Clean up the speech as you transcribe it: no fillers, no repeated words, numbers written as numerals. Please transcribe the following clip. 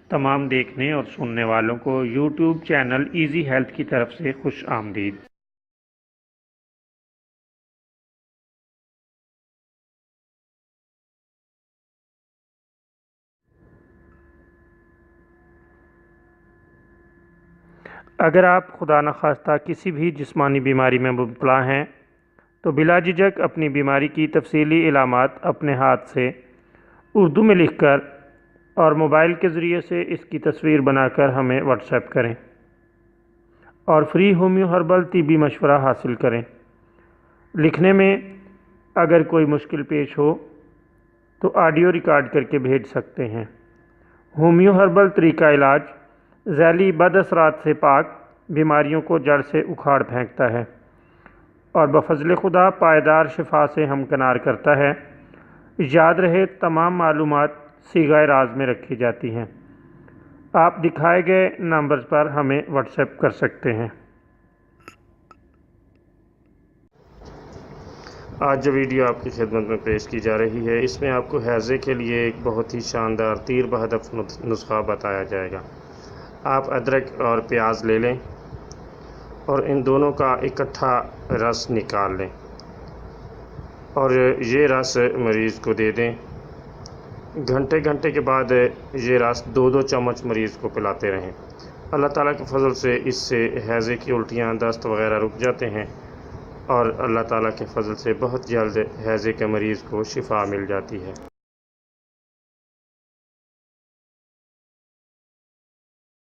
تمام دیکھنے اور سننے والوں کو یوٹیوب چینل ایزی ہیلتھ کی طرف سے خوش آمدید۔ اگر آپ خدا نخواستہ کسی بھی جسمانی بیماری میں مبتلا ہیں تو بلا جھجک اپنی بیماری کی تفصیلی علامات اپنے ہاتھ سے اردو میں لکھ کر اور موبائل کے ذریعے سے اس کی تصویر بنا کر ہمیں واٹس ایپ کریں اور فری ہومیو ہربل طبی مشورہ حاصل کریں۔ لکھنے میں اگر کوئی مشکل پیش ہو تو آڈیو ریکارڈ کر کے بھیج سکتے ہیں۔ ہومیو ہربل طریقہ علاج ذیلی بد اثرات سے پاک بیماریوں کو جڑ سے اکھاڑ پھینکتا ہے اور بفضل خدا پائیدار شفا سے ہمکنار کرتا ہے۔ یاد رہے تمام معلومات صیغہ راز میں رکھی جاتی ہیں۔ آپ دکھائے گئے نمبرز پر ہمیں واٹس ایپ کر سکتے ہیں۔ آج جو ویڈیو آپ کی خدمت میں پیش کی جا رہی ہے اس میں آپ کو ہیضے کے لیے ایک بہت ہی شاندار تیر بہدف نسخہ بتایا جائے گا۔ آپ ادرک اور پیاز لے لیں اور ان دونوں کا اکٹھا رس نکال لیں اور یہ رس مریض کو دے دیں۔ گھنٹے کے بعد یہ رس 2 چمچ مریض کو پلاتے رہیں۔ اللہ تعالیٰ کے فضل سے اس سے ہیضے کی الٹیاں دست وغیرہ رک جاتے ہیں اور اللہ تعالیٰ کے فضل سے بہت جلد ہیضے کے مریض کو شفا مل جاتی ہے۔